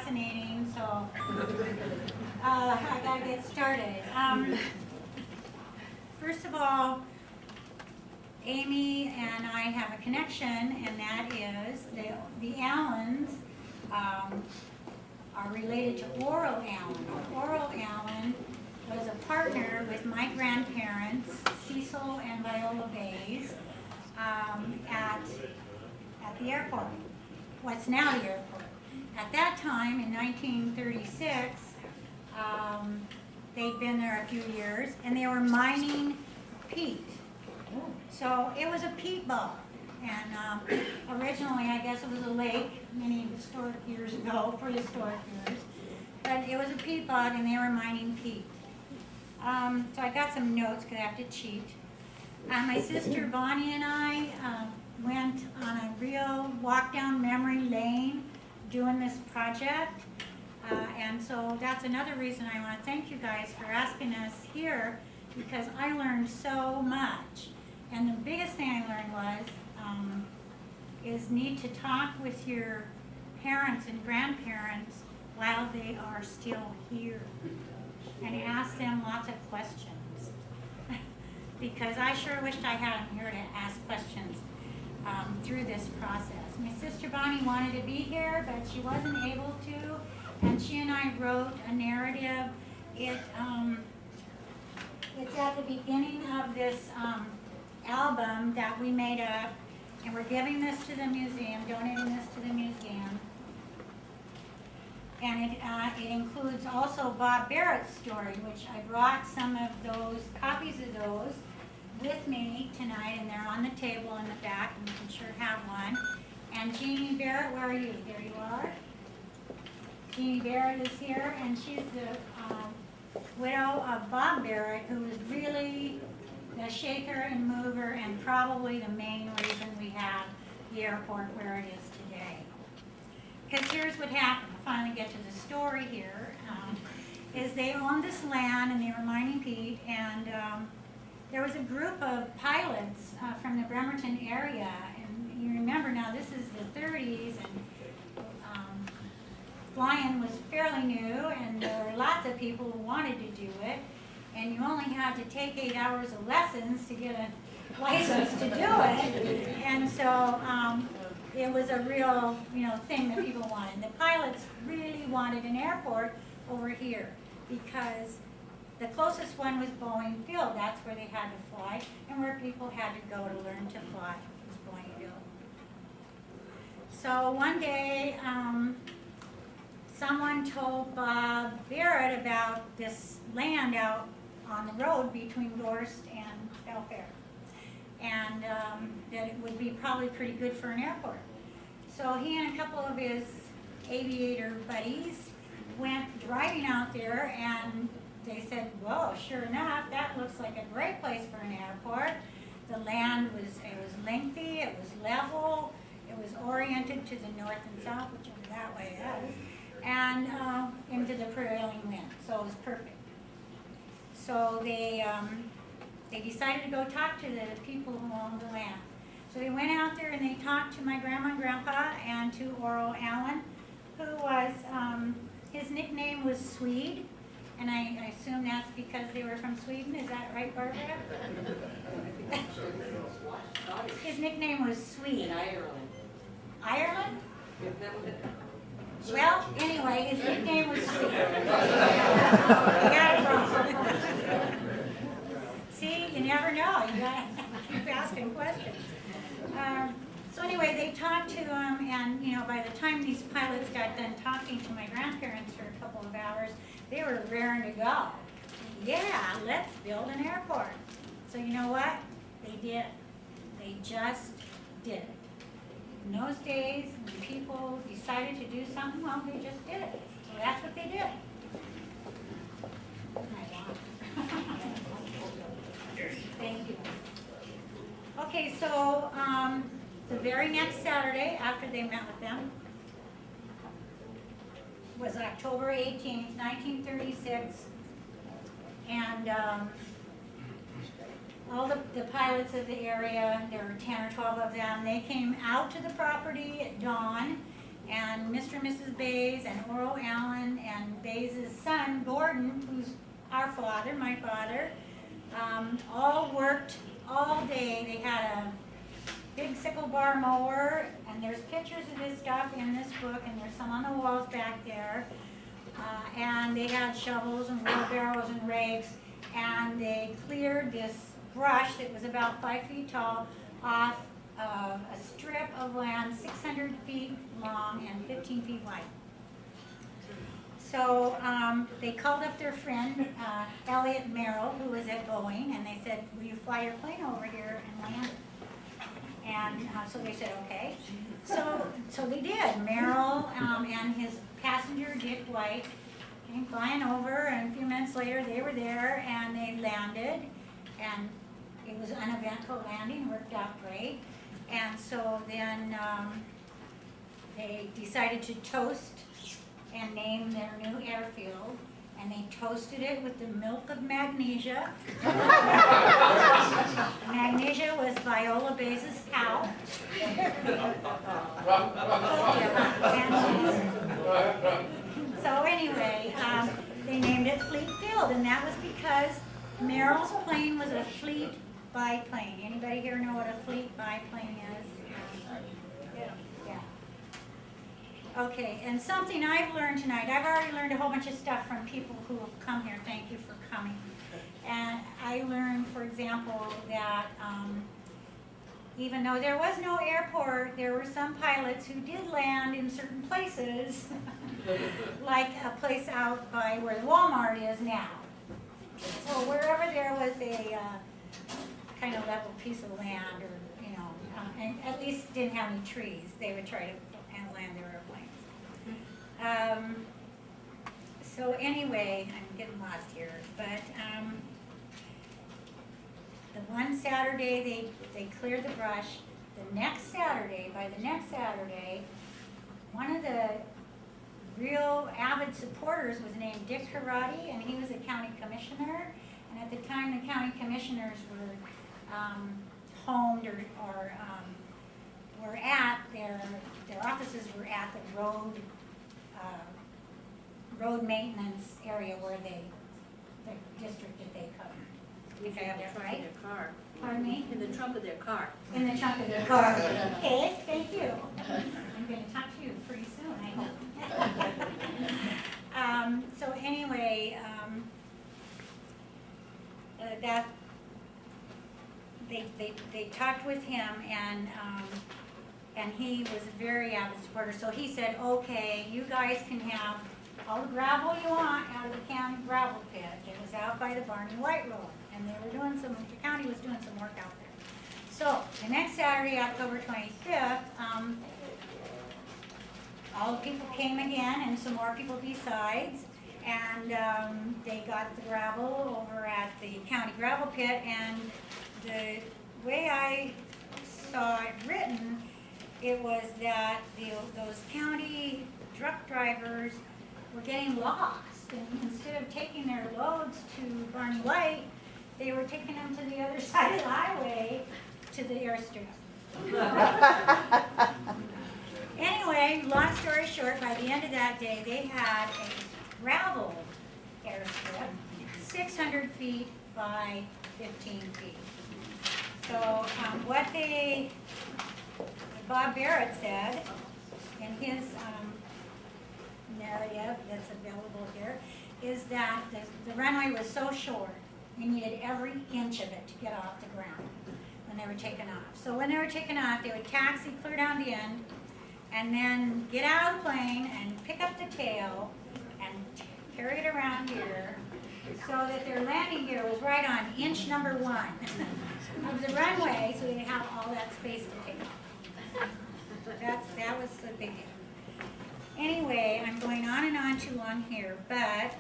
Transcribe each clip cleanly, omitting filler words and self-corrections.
fascinating, so I gotta get started. First of all, Amy and I have a connection, and that is the Allens are related to Oral Allen. Oral Allen was a partner with my grandparents, Cecil and Viola Bays, at the airport. What's now the airport. At that time, in 1936, they'd been there a few years, and they were mining peat. So it was a peat bog, and originally I guess it was a lake many historic years ago, prehistoric years, but it was a peat bog and they were mining peat. So I got some notes because I have to cheat. My sister Bonnie and I went on a real walk down memory lane doing this project, and so that's another reason I want to thank you guys for asking us here, because I learned so much. And the biggest thing I learned was is need to talk with your parents and grandparents while they are still here, and ask them lots of questions. Because I sure wished I had them here to ask questions through this process. My sister Bonnie wanted to be here, but she wasn't able to, and she and I wrote a narrative. It's at the beginning of this album that we made up, and we're giving this to the museum, donating this to the museum. And it includes also Bob Barrett's story, which I brought some of those, copies of those, with me tonight, and they're on the table in the back, and you can sure have one. And Jeannie Barrett, where are you? There you are. Jeannie Barrett is here, and she's the widow of Bob Barrett, who was really the shaker and mover, and probably the main reason we have the airport where it is today. Because here's what happened, to finally get to the story here, is they owned this land and they were mining peat, and there was a group of pilots from the Bremerton area, and you remember now this is the 30s, and flying was fairly new, and there were lots of people who wanted to do it, and you only had to take 8 hours of lessons to get a license to do it, and so it was a real, thing that people wanted. The pilots really wanted an airport over here because the closest one was Boeing Field. That's where they had to fly, and where people had to go to learn to fly was Boeing Field. So one day, someone told Bob Barrett about this land out on the road between Gorst and Belfair, and that it would be probably pretty good for an airport. So he and a couple of his aviator buddies went driving out there, and they said, well, sure enough, that looks like a great place for an airport. The land was lengthy, it was level, it was oriented to the north and south, whichever that way is, and into the prevailing wind, so it was perfect. So they decided to go talk to the people who owned the land. So they went out there and they talked to my grandma and grandpa and to Oral Allen, who was, his nickname was Swede, and I assume that's because they were from Sweden. Is that right, Barbara? His nickname was Swede. In Ireland. Ireland? Well, anyway, his nickname was Swede. You got it wrong. See, you never know. You got to keep asking questions. So anyway, they talked to him, and by the time these pilots got done talking to my grandparents for a couple of hours, they were raring to go. Yeah, let's build an airport. So you know what? They did. They just did it. In those days, when people decided to do something, well, they just did it. So that's what they did. Thank you. Okay, so the very next Saturday after they met with them was October 18th, 1936, and all the pilots of the area, there were 10 or 12 of them, they came out to the property at dawn, and Mr. and Mrs. Bays, and Oral Allen, and Bays' son, Gordon, who's our father, my father, all worked all day. They had a big sickle bar mower, and there's pictures of this stuff in this book, and there's some on the walls back there. And they had shovels and wheelbarrows and rakes, and they cleared this brush that was about 5 feet tall off of a strip of land 600 feet long and 15 feet wide. So they called up their friend, Elliot Merrill, who was at Boeing, and they said, will you fly your plane over here and land it? And so they said, okay. So they did. Merrill and his passenger, Dick White, came flying over, and a few minutes later they were there, and they landed, and it was an uneventful landing, worked out great. And so then they decided to toast and name their new airfield, and they toasted it with the milk of magnesia. Magnesia was Viola Bays' cow. So anyway, they named it Fleet Field, and that was because Merrill's plane was a fleet biplane. Anybody here know what a fleet biplane is? Yeah. Okay, and something I've learned tonight, I've already learned a whole bunch of stuff from people who have come here. Thank you for coming. And I learned, for example, that even though there was no airport, there were some pilots who did land in certain places, like a place out by where the Walmart is now. So wherever there was a kind of level piece of land, or and at least didn't have any trees, they would try to land their airplanes. So anyway, I'm getting lost here, but the one Saturday they cleared the brush. The next Saturday, one of the real avid supporters was named Dick Karate, and he was a county commissioner. And at the time, the county commissioners were homed or were at their offices were at the road maintenance area where the district that they covered. Okay, in the trunk of their car. Pardon me? In the trunk of their car. In the trunk of their car. Okay, thank you. I'm going to talk to you pretty soon, I hope. So anyway, that they talked with him, and he was a very avid supporter. So he said, okay, you guys can have all the gravel you want out of the county gravel pit. It was out by the Barney White Road, and they were doing the county was doing some work out there. So the next Saturday, October 25th, all the people came again, and some more people besides, and they got the gravel over at the county gravel pit, and the way I saw it written, it was that those county truck drivers were getting lost, and instead of taking their loads to Barney White, they were taking them to the other side of the highway to the airstrip. Anyway, long story short, by the end of that day, they had a gravel airstrip, 600 feet by 15 feet. So what Bob Barrett said in his narrative that's available here is that the runway was so short, you needed every inch of it to get off the ground when they were taking off. So when they were taking off, they would taxi clear down the end, and then get out of the plane and pick up the tail and carry it around here so that their landing gear was right on inch number 1 of the runway, so they'd have all that space to take off. So that was the big deal. Anyway, I'm going on and on too long here, but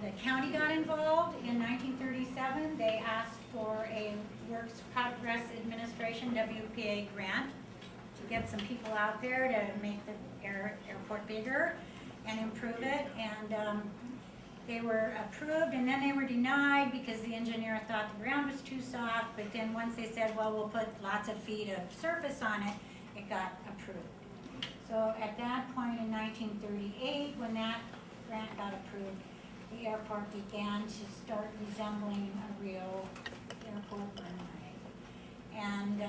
the county got involved in 1937. They asked for a Works Progress Administration, WPA grant to get some people out there to make the airport bigger and improve it. And they were approved, and then they were denied because the engineer thought the ground was too soft. But then once they said, well, we'll put lots of feet of surface on it, it got approved. So at that point in 1938, when that grant got approved, the airport began to start resembling a real airport runway. And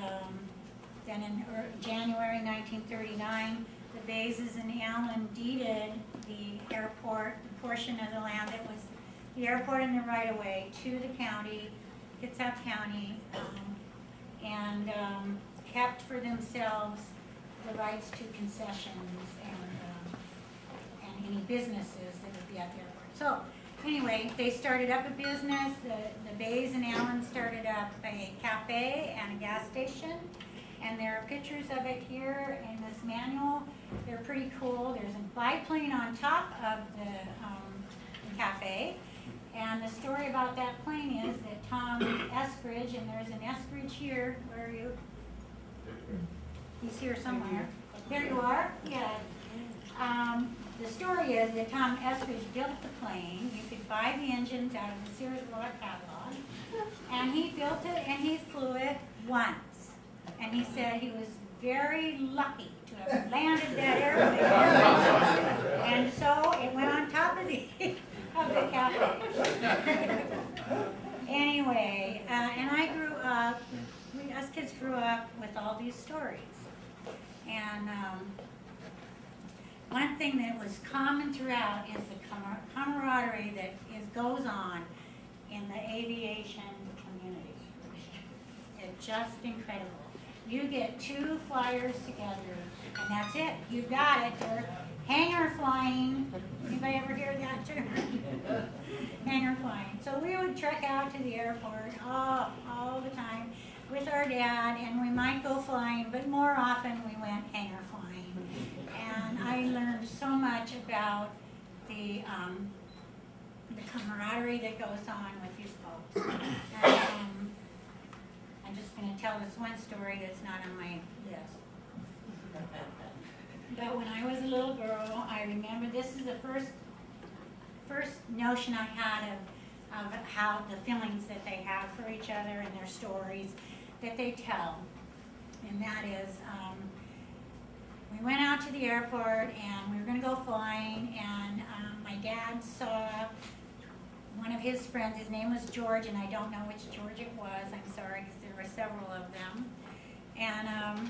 then in January 1939, the Bazes and Allen deeded the airport, the portion of the land that was the airport in the right-of-way, to the county, Kitsap County, and kept for themselves the rights to concessions and any businesses that would be at the airport. So anyway, they started up a business. The Bays and Allen started up a cafe and a gas station. And there are pictures of it here in this manual. They're pretty cool. There's a biplane on top of the cafe. And the story about that plane is that Tom Eskridge, and there's an Eskridge here. Where are you? He's here somewhere. There you are. Yes. The story is that Tom Eskridge built the plane. You could buy the engines out of the Sears Roebuck catalog. And he built it and he flew it once. And he said he was very lucky to have landed that airplane. And so it went on top of the cafe. Anyway, and I grew up, us kids grew up with all these stories. And one thing that was common throughout is the camaraderie that goes on in the aviation community. It's just incredible. You get two flyers together, and that's it. You got it. They're hangar flying. Anybody ever hear that term? Hangar flying. So we would trek out to the airport all the time with our dad, and we might go flying, but more often we went hangar flying. And I learned so much about the camaraderie that goes on with these folks. And, I'm just going to tell this one story that's not on my list. But when I was a little girl, I remember this is the first notion I had of how the feelings that they have for each other and their stories that they tell. And that is, we went out to the airport and we were going to go flying, and my dad saw one of his friends. His name was George, and I don't know which George it was. I'm sorry, because there were several of them. And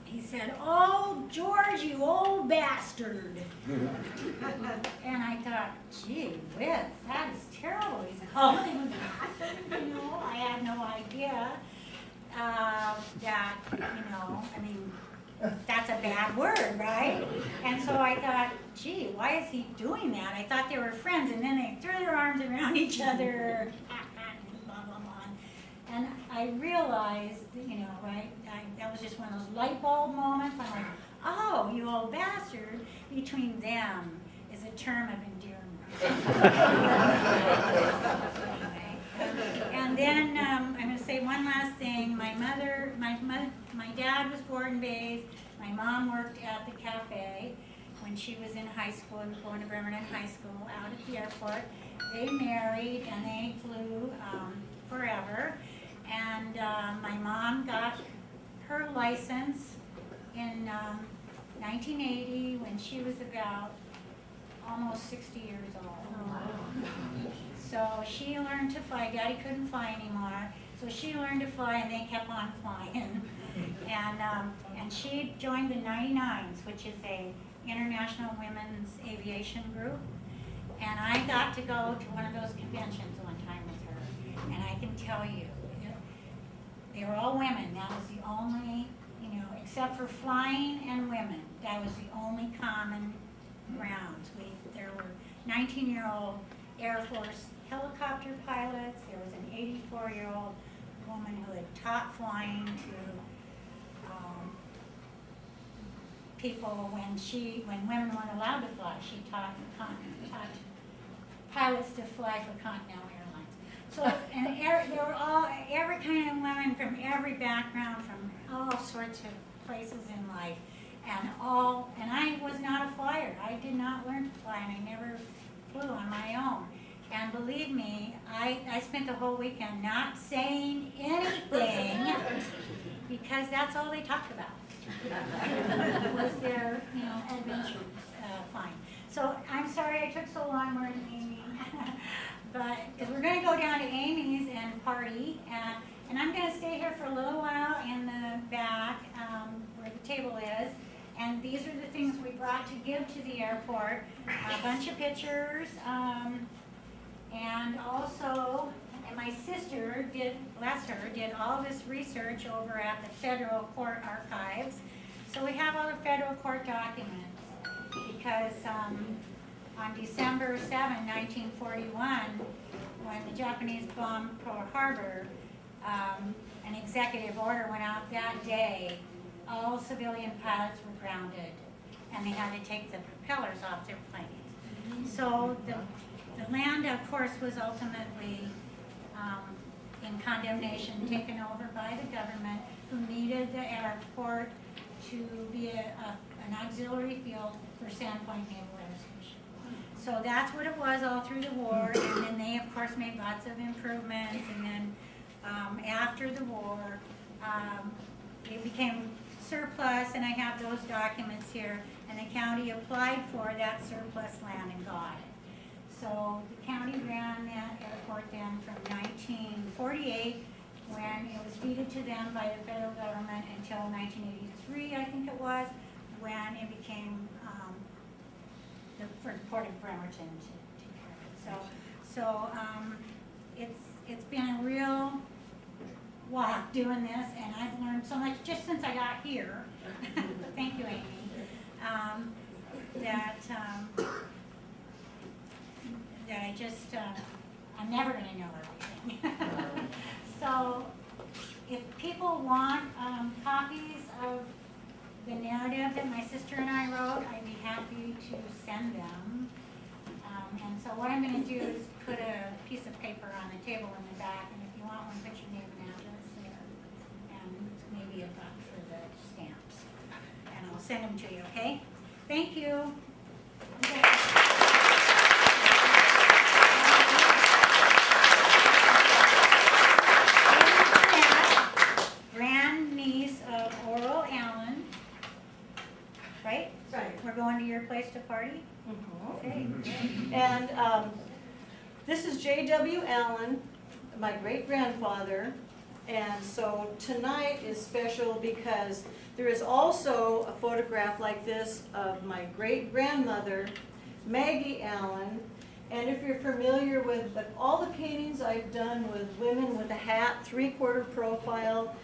he said, "Oh, George, you old bastard." And I thought, gee whiz, that is terrible. He's calling him a bastard. You know, I had no idea that, I mean, that's a bad word, right? And so I thought, gee, why is he doing that? I thought they were friends, and then they threw their arms around each other, blah, blah, blah. And I realized, right, that was just one of those light bulb moments. I'm like, oh, you old bastard. Between them is a term of endearment. And then I'm going to say one last thing. My dad was born in Bays. My mom worked at the cafe when she was in high school, and going to Bremerton High School out at the airport. They married and they flew forever. And my mom got her license in 1980 when she was about almost 60 years old. Wow. So she learned to fly. Daddy couldn't fly anymore, so she learned to fly, and they kept on flying. And she joined the 99s, which is a international women's aviation group. And I got to go to one of those conventions one time with her. And I can tell you, they were all women. That was the only, except for flying and women, that was the only common grounds. There were 19-year-old Air Force helicopter pilots. There was an 84-year-old woman who had taught flying to people when women weren't allowed to fly. She taught pilots to fly for Continental Airlines. So, and there were every kind of women from every background, from all sorts of places in life, and I was not a flyer. I did not learn to fly, and I never flew on my own. And believe me, I spent the whole weekend not saying anything because that's all they talked about. was their, adventure fine. So I'm sorry I took so long, we're in Amy. But, because we're going to go down to Amy's and party, and I'm going to stay here for a little while in the back where the table is. And these are the things we brought to give to the airport. A bunch of pictures, and also, and my sister did, bless her, did all this research over at the Federal Court Archives. So we have all the federal court documents, because on December 7, 1941, when the Japanese bombed Pearl Harbor, an executive order went out that day. All civilian pilots were grounded, and they had to take the propellers off their planes. So the land, of course, was ultimately in condemnation, taken over by the government, who needed the airport to be an auxiliary field for Sandpoint Naval Air Station. So that's what it was all through the war, and then they, of course, made lots of improvements, and then after the war, it became surplus, and I have those documents here, and the county applied for that surplus land and got it. So the county ran that airport then from 1948, when it was deeded to them by the federal government, until 1983, I think it was, when it became for the port of Bremerton to carry it. So it's been a real walk doing this, and I've learned so much just since I got here. Thank you, Amy. That I just, I'm never going to know everything. So if people want copies of the narrative that my sister and I wrote, I'd be happy to send them. And so what I'm going to do is put a piece of paper on the table in the back, and if you want one, put your name and address there, and maybe $1 for the stamps. And I'll send them to you, okay? Thank you. Grandniece of Oral Allen, right? Right. We're going to your place to party? Okay. And this is J.W. Allen, my great-grandfather. And so tonight is special because there is also a photograph like this of my great-grandmother, Maggie Allen. And if you're familiar with all the paintings I've done with women with a hat, 3/4 profile,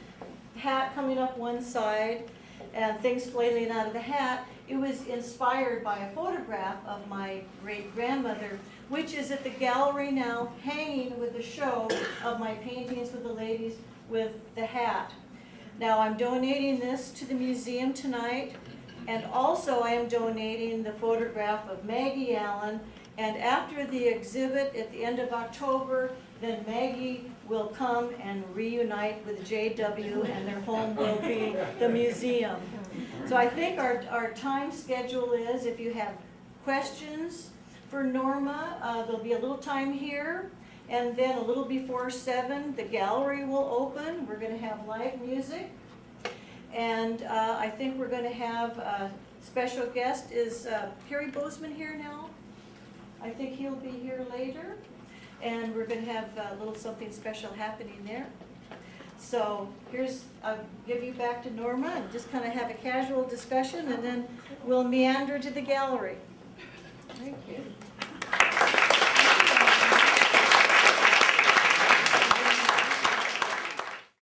hat coming up one side, and things flailing out of the hat, it was inspired by a photograph of my great-grandmother, which is at the gallery now, hanging with the show of my paintings with the ladies with the hat. Now I'm donating this to the museum tonight, and also I am donating the photograph of Maggie Allen, and after the exhibit at the end of October, then Maggie will come and reunite with JW, and their home will be the museum. So I think our time schedule is, if you have questions for Norma, there'll be a little time here, and then a little before 7, the gallery will open. We're going to have live music, and I think we're going to have a special guest. Is Perry Bozeman here now? I think he'll be here later, and we're going to have a little something special happening there. So I'll give you back to Norma and just kind of have a casual discussion, and then we'll meander to the gallery. Thank you.